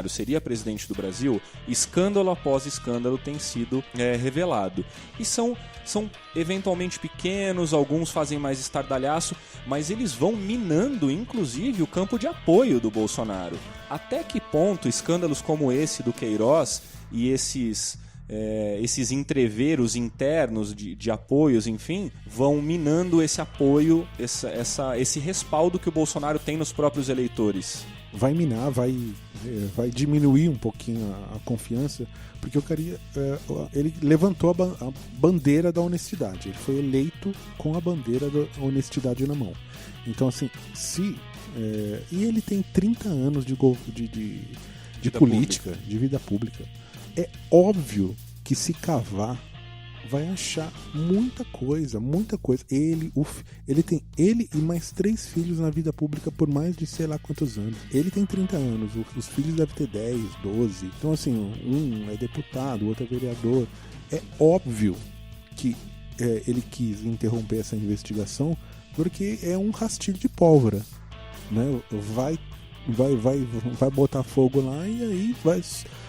seria presidente do Brasil, escândalo após escândalo tem sido revelado. E são eventualmente pequenos, alguns fazem mais estardalhaço, mas eles vão minando, inclusive, o campo de apoio do Bolsonaro. Até que ponto escândalos como esse do Queiroz e esses entreveros internos de apoios, enfim, vão minando esse apoio, esse respaldo que o Bolsonaro tem nos próprios eleitores? Vai minar, vai diminuir um pouquinho a confiança, porque ele levantou a bandeira da honestidade. Ele foi eleito com a bandeira da honestidade na mão. Então, assim, e ele tem 30 anos de política, de vida pública. É óbvio que se cavar vai achar muita coisa. Ele tem e mais 3 filhos na vida pública por mais de sei lá quantos anos. Ele tem 30 anos, os filhos devem ter 10, 12. Então, assim, um é deputado, o outro é vereador. É óbvio que ele quis interromper essa investigação porque é um rastilho de pólvora, né? Vai botar fogo lá e aí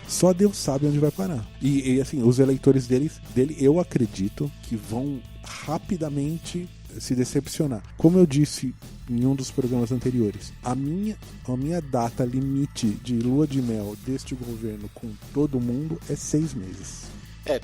só Deus sabe onde vai parar. E assim, os eleitores dele, eu acredito que vão rapidamente se decepcionar. Como eu disse em um dos programas anteriores, a minha data limite de lua de mel deste governo com todo mundo é 6 meses.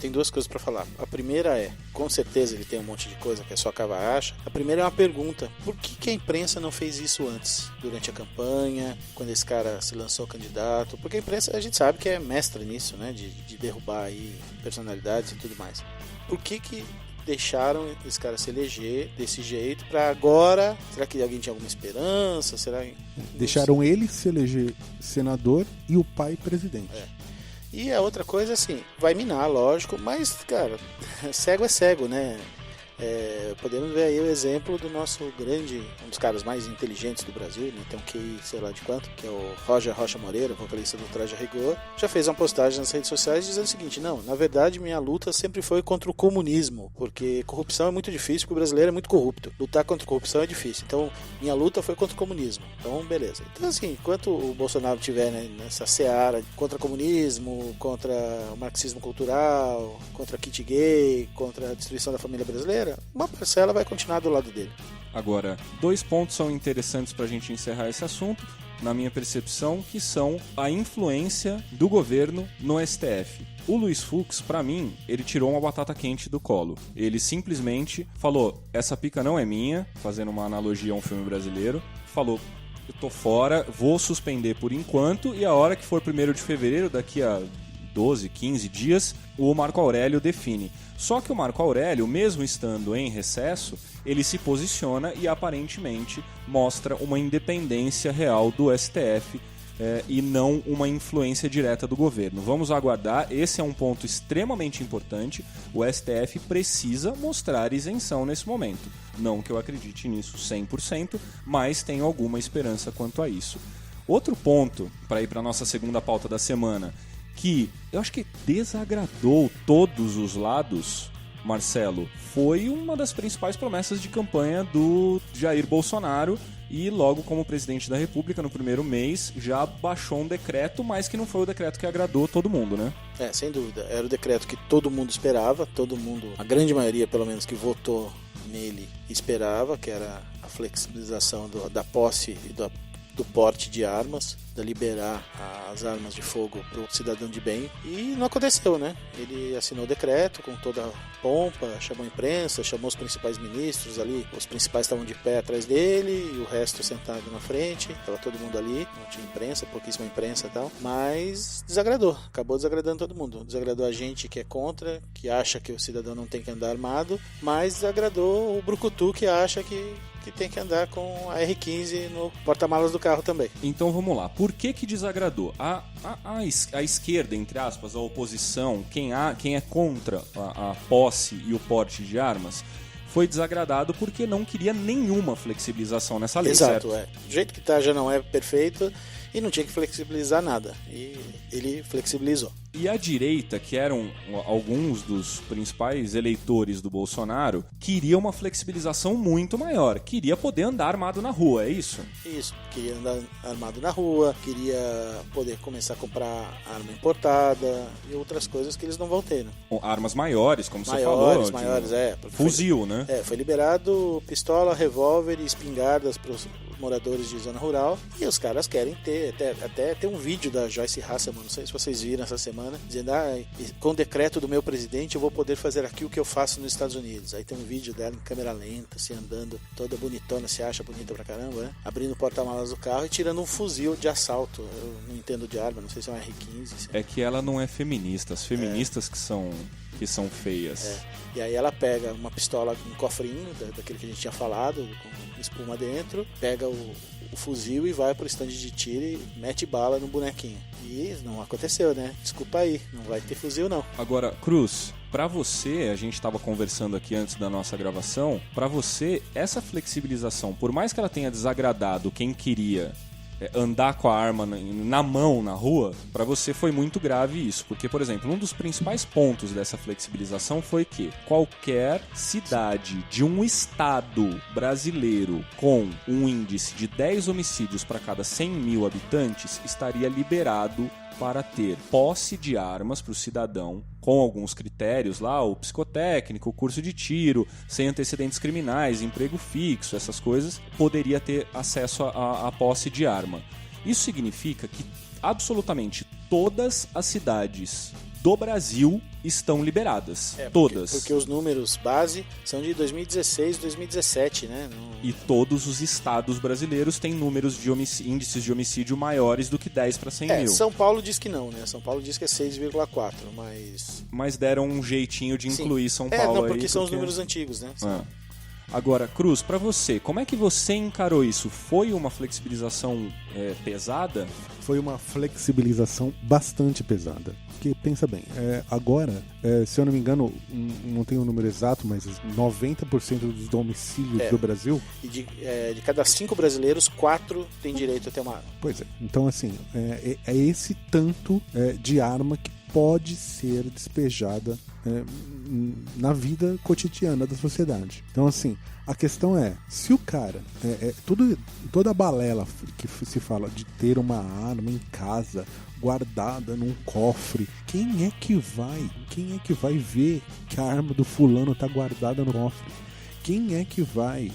Tem 2 coisas pra falar. A primeira com certeza ele tem um monte de coisa que é só cavar acha. A primeira é uma pergunta: por que a imprensa não fez isso antes? Durante a campanha, quando esse cara se lançou candidato? Porque a imprensa, a gente sabe que é mestre nisso, né? De derrubar aí personalidades e tudo mais. Por que deixaram esse cara se eleger desse jeito pra agora? Será que alguém tinha alguma esperança? Deixaram ele se eleger senador e o pai presidente. E a outra coisa, assim, vai minar, lógico, mas, cara, cego é cego, né? Podemos ver aí o exemplo do nosso grande, um dos caras mais inteligentes do Brasil, né? Tem um QI, sei lá de quanto, que é o Roger Rocha Moreira, vocalista do Traje a Rigor, já fez uma postagem nas redes sociais dizendo o seguinte: não, na verdade minha luta sempre foi contra o comunismo, porque corrupção é muito difícil, porque o brasileiro é muito corrupto, lutar contra a corrupção é difícil, então minha luta foi contra o comunismo. Então beleza, então assim, enquanto o Bolsonaro estiver, né, nessa seara contra o comunismo, contra o marxismo cultural, contra kit gay, contra a destruição da família brasileira, uma parcela vai continuar do lado dele. Agora, 2 pontos são interessantes para a gente encerrar esse assunto, na minha percepção, que são a influência do governo no STF. O Luiz Fux, para mim, ele tirou uma batata quente do colo. Ele simplesmente falou: essa pica não é minha, fazendo uma analogia a um filme brasileiro, falou: eu tô fora, vou suspender por enquanto, e a hora que for 1º de fevereiro, daqui a 12, 15 dias, o Marco Aurélio define. Só que o Marco Aurélio, mesmo estando em recesso, ele se posiciona e aparentemente mostra uma independência real do STF e não uma influência direta do governo. Vamos aguardar, esse é um ponto extremamente importante. O STF precisa mostrar isenção nesse momento. Não que eu acredite nisso 100%, mas tenho alguma esperança quanto a isso. Outro ponto, para ir para a nossa segunda pauta da semana, que eu acho que desagradou todos os lados, Marcelo, foi uma das principais promessas de campanha do Jair Bolsonaro, e logo como presidente da República, no primeiro mês, já baixou um decreto, mas que não foi o decreto que agradou todo mundo, né? Sem dúvida. Era o decreto que todo mundo esperava, a grande maioria, pelo menos, que votou nele esperava, que era a flexibilização da posse e do porte de armas, de liberar as armas de fogo para o cidadão de bem, e não aconteceu, né? Ele assinou o decreto com toda a pompa, chamou a imprensa, chamou os principais ministros ali, os principais estavam de pé atrás dele e o resto sentado na frente, estava todo mundo ali, não tinha imprensa, pouquíssima imprensa e tal, mas acabou desagradando todo mundo, desagradou a gente que é contra, que acha que o cidadão não tem que andar armado, mas desagradou o brucutu que acha que tem que andar com a R15 no porta-malas do carro também. Então vamos lá, por que desagradou? A esquerda, entre aspas, a oposição, quem é contra a posse e o porte de armas, foi desagradado porque não queria nenhuma flexibilização nessa lei. Exato, certo? Do jeito que tá já não é perfeito, e não tinha que flexibilizar nada. E ele flexibilizou. E a direita, que eram alguns dos principais eleitores do Bolsonaro, queria uma flexibilização muito maior. Queria poder andar armado na rua, é isso? Isso, queria andar armado na rua, queria poder começar a comprar arma importada e outras coisas que eles não vão ter, né? Armas maiores, como você falou. Maiores, Fuzil, né? Foi liberado pistola, revólver e espingardas para os moradores de zona rural, e os caras querem ter, até tem um vídeo da Joyce Hasselman, não sei se vocês viram essa semana, dizendo, com o decreto do meu presidente eu vou poder fazer aqui o que eu faço nos Estados Unidos. Aí tem um vídeo dela em câmera lenta, assim, andando toda bonitona, se acha bonita pra caramba, né? Abrindo o porta-malas do carro e tirando um fuzil de assalto. Eu não entendo de arma, não sei se é um R15. É que ela não é feminista, as feministas que são feias. E aí ela pega uma pistola, um cofrinho, daquele que a gente tinha falado, com espuma dentro, pega o fuzil e vai pro stand de tiro e mete bala no bonequinho. E não aconteceu, né? Desculpa aí, não vai ter fuzil não. Agora, Cruz, pra você, a gente estava conversando aqui antes da nossa gravação, pra você, essa flexibilização, por mais que ela tenha desagradado quem queria andar com a arma na mão, na rua, pra você foi muito grave isso. Porque, por exemplo, um dos principais pontos dessa flexibilização foi que qualquer cidade de um estado brasileiro com um índice de 10 homicídios para cada 100 mil habitantes estaria liberado para ter posse de armas para o cidadão, com alguns critérios lá, o psicotécnico, o curso de tiro, sem antecedentes criminais, emprego fixo, essas coisas, poderia ter acesso à posse de arma. Isso significa que absolutamente todas as cidades do Brasil estão liberadas. Todas. Porque os números base são de 2016 e 2017, né? E todos os estados brasileiros têm números de índices de homicídio maiores do que 10 para 100 mil. São Paulo diz que não, né? São Paulo diz que é 6,4, mas deram um jeitinho de incluir São Paulo aí. Porque são os números antigos, né? Agora, Cruz, pra você, como é que você encarou isso? Foi uma flexibilização pesada? Foi uma flexibilização bastante pesada. Porque, pensa bem, agora, se eu não me engano, não tenho o número exato, mas 90% dos homicídios do Brasil... E de cada 5 brasileiros, 4 têm direito a ter uma arma. Pois é. Então, assim, é esse tanto de arma que pode ser despejada na vida cotidiana da sociedade. Então, assim, a questão se o cara... toda a balela que se fala de ter uma arma em casa, guardada num cofre, quem é que vai ver que a arma do fulano tá guardada no cofre? Quem é que vai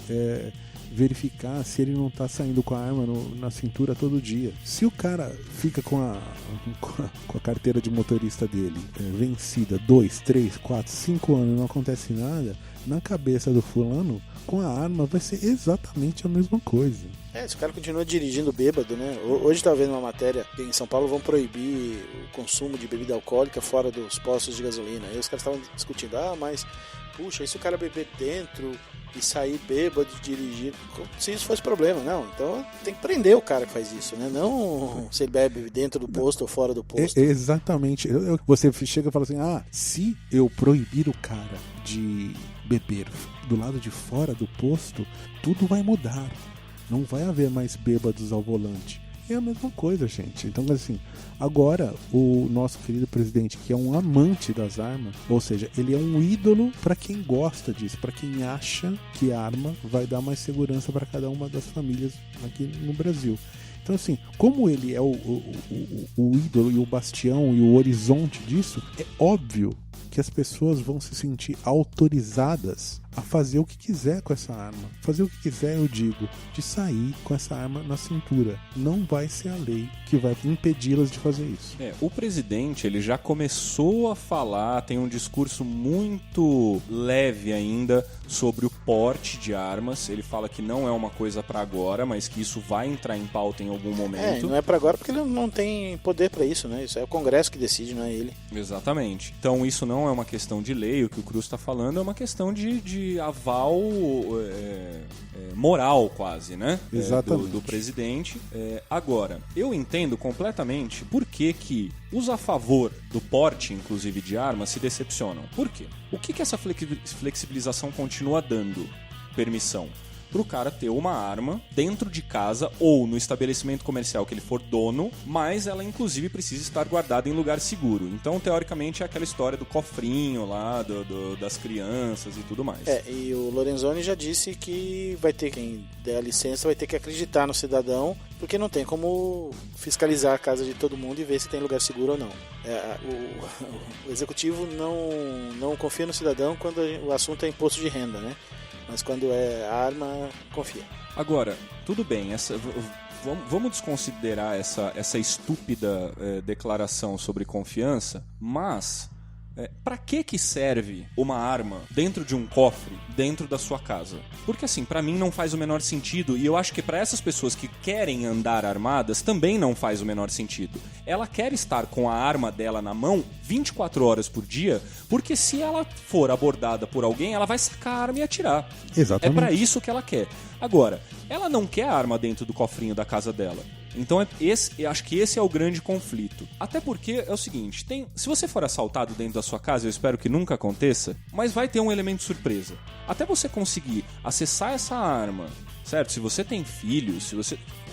verificar se ele não tá saindo com a arma na cintura todo dia? Se o cara fica com a carteira de motorista dele vencida 2, 3, 4, 5 anos e não acontece nada, na cabeça do fulano, com a arma vai ser exatamente a mesma coisa. Se o cara continua dirigindo bêbado, né? Hoje estava vendo uma matéria que em São Paulo vão proibir o consumo de bebida alcoólica fora dos postos de gasolina. Aí os caras estavam discutindo, mas puxa, e se o cara beber dentro e sair bêbado de dirigir, se isso fosse problema? Não, então tem que prender o cara que faz isso, né? Não se ele bebe dentro do posto ou fora do posto. Exatamente. Você chega e fala assim, se eu proibir o cara de beber do lado de fora do posto, tudo vai mudar. Não vai haver mais bêbados ao volante. É a mesma coisa, gente. Então, assim, agora o nosso querido presidente, que é um amante das armas, ou seja, ele é um ídolo para quem gosta disso, para quem acha que a arma vai dar mais segurança para cada uma das famílias aqui no Brasil. Então, assim, como ele é o ídolo e o bastião e o horizonte disso, é óbvio que as pessoas vão se sentir autorizadas a fazer o que quiser com essa arma. Fazer o que quiser, eu digo, de sair com essa arma na cintura. Não vai ser a lei que vai impedi-las de fazer isso. O presidente, ele já começou a falar, tem um discurso muito leve ainda sobre o porte de armas. Ele fala que não é uma coisa para agora, mas que isso vai entrar em pauta em algum momento. Não é para agora porque ele não tem poder para isso, né? Isso é o Congresso que decide, não é ele. Exatamente. Então isso não é uma questão de lei, o que o Cruz está falando é uma questão de aval moral quase, né? Exatamente. Do presidente. Agora, eu entendo completamente por que os a favor do porte, inclusive de armas, se decepcionam. Por quê? O que essa flexibilização continua dando permissão? pro cara ter uma arma dentro de casa ou no estabelecimento comercial que ele for dono, mas ela inclusive precisa estar guardada em lugar seguro. Então, teoricamente, é aquela história do cofrinho lá, das crianças e tudo mais. E o Lorenzoni já disse que vai ter, quem der a licença vai ter que acreditar no cidadão, porque não tem como fiscalizar a casa de todo mundo e ver se tem lugar seguro ou não. O executivo não confia no cidadão quando o assunto é imposto de renda, né? Mas quando é arma, confia. Agora, tudo bem, vamos desconsiderar essa estúpida declaração sobre confiança, mas pra que serve uma arma dentro de um cofre, dentro da sua casa? Porque assim, pra mim não faz o menor sentido, e eu acho que pra essas pessoas que querem andar armadas também não faz o menor sentido. Ela quer estar com a arma dela na mão 24 horas por dia, porque se ela for abordada por alguém, ela vai sacar a arma e atirar. Exatamente. É pra isso que ela quer. Agora, ela não quer a arma dentro do cofrinho da casa dela. Então eu acho que esse é o grande conflito. Até porque é o seguinte, se você for assaltado dentro da sua casa, eu espero que nunca aconteça, mas vai ter um elemento surpresa. Até você conseguir acessar essa arma, certo? Se você tem filhos,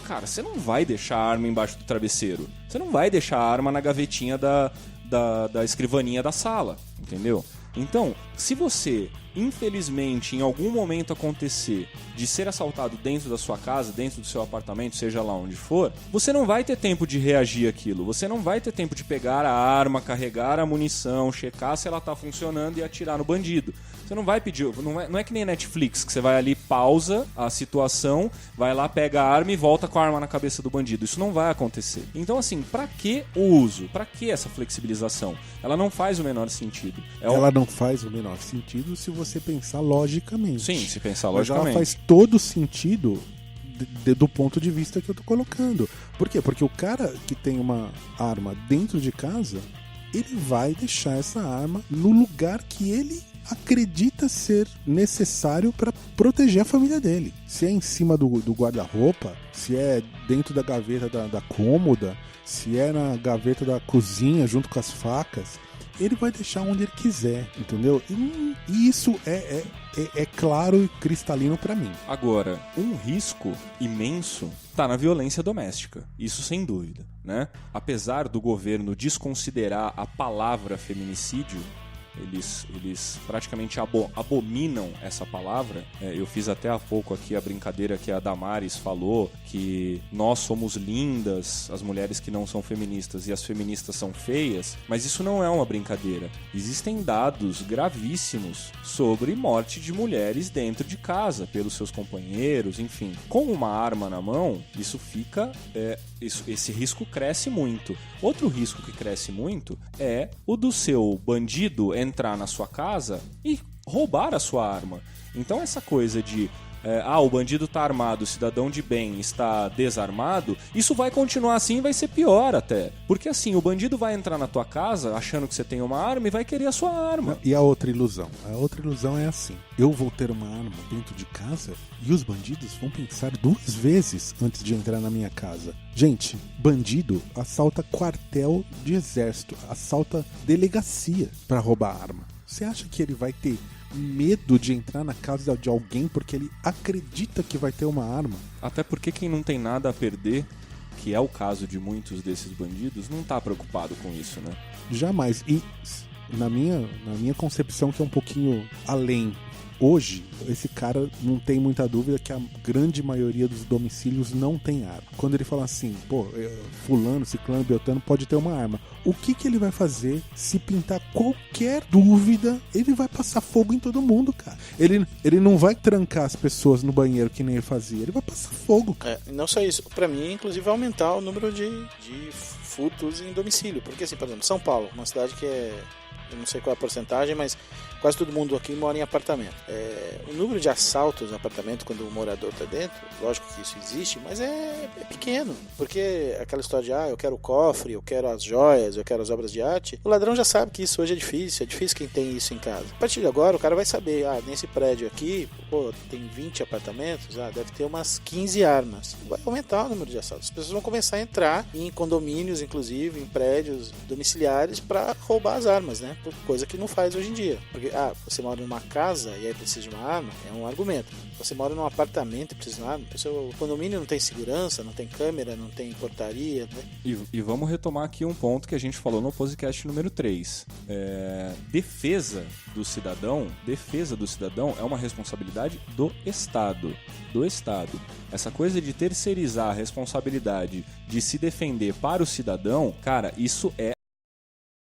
cara, você não vai deixar a arma embaixo do travesseiro. Você não vai deixar a arma na gavetinha da escrivaninha da sala, entendeu? Então, se você, infelizmente, em algum momento acontecer de ser assaltado dentro da sua casa, dentro do seu apartamento, seja lá onde for, você não vai ter tempo de reagir àquilo. Você não vai ter tempo de pegar a arma, carregar a munição, checar se ela está funcionando e atirar no bandido. Você não vai pedir... Não é que nem Netflix, que você vai ali, pausa a situação, vai lá, pega a arma e volta com a arma na cabeça do bandido. Isso não vai acontecer. Então, assim, pra que o uso? Pra que essa flexibilização? Ela não faz o menor sentido. Ela não faz o menor sentido se você pensar logicamente. Sim, se pensar Mas logicamente. ela faz todo sentido do ponto de vista que eu tô colocando. Por quê? Porque o cara que tem uma arma dentro de casa, ele vai deixar essa arma no lugar que ele acredita ser necessário para proteger a família dele. Se é em cima do guarda-roupa, se é dentro da gaveta da cômoda, se é na gaveta da cozinha junto com as facas, ele vai deixar onde ele quiser, entendeu? E isso é claro e cristalino para mim. Agora, um risco imenso está na violência doméstica, isso sem dúvida, né? Apesar do governo desconsiderar a palavra feminicídio, eles praticamente abominam essa palavra. Eu fiz até há pouco aqui a brincadeira que a Damares falou, que nós somos lindas, as mulheres que não são feministas, e as feministas são feias, mas isso não é uma brincadeira. Existem dados gravíssimos sobre morte de mulheres dentro de casa, pelos seus companheiros, enfim. Com uma arma na mão, isso fica... esse risco cresce muito. Outro risco que cresce muito é o do seu bandido entrar na sua casa e roubar a sua arma. Então essa coisa de o bandido está armado, o cidadão de bem está desarmado, isso vai continuar assim e vai ser pior até. Porque assim, o bandido vai entrar na tua casa achando que você tem uma arma e vai querer a sua arma. E a outra ilusão? A outra ilusão é assim: eu vou ter uma arma dentro de casa e os bandidos vão pensar 2 vezes antes de entrar na minha casa. Gente, bandido assalta quartel de exército, assalta delegacia para roubar arma. Você acha que ele vai ter medo de entrar na casa de alguém porque ele acredita que vai ter uma arma? Até porque quem não tem nada a perder, que é o caso de muitos desses bandidos, não tá preocupado com isso, né? Jamais. E na minha concepção, que é um pouquinho além, hoje, esse cara não tem muita dúvida que a grande maioria dos domicílios não tem arma. Quando ele fala assim, fulano, ciclano, beltrano pode ter uma arma, o que ele vai fazer se pintar qualquer dúvida? Ele vai passar fogo em todo mundo, cara. Ele não vai trancar as pessoas no banheiro que nem ele fazia, ele vai passar fogo, cara. Não só isso, pra mim, inclusive, vai aumentar o número de furtos em domicílio. Porque, assim, por exemplo, São Paulo, uma cidade que eu não sei qual é a porcentagem, mas quase todo mundo aqui mora em apartamento. O número de assaltos no apartamento, quando o morador está dentro, lógico que isso existe, mas é pequeno. Porque aquela história de, eu quero o cofre, eu quero as joias, eu quero as obras de arte, o ladrão já sabe que isso hoje é difícil quem tem isso em casa. A partir de agora, o cara vai saber, nesse prédio aqui, tem 20 apartamentos, deve ter umas 15 armas. Vai aumentar o número de assaltos. As pessoas vão começar a entrar em condomínios, inclusive, em prédios domiciliares, para roubar as armas, né? coisa que não faz hoje em dia. Porque, você mora numa casa e aí precisa de uma arma, é um argumento. Você mora num apartamento e precisa de uma arma, o condomínio não tem segurança, não tem câmera, não tem portaria, né? E vamos retomar aqui um ponto que a gente falou no podcast número 3. Defesa do cidadão é uma responsabilidade do Estado. Essa coisa de terceirizar a responsabilidade de se defender para o cidadão, cara, isso é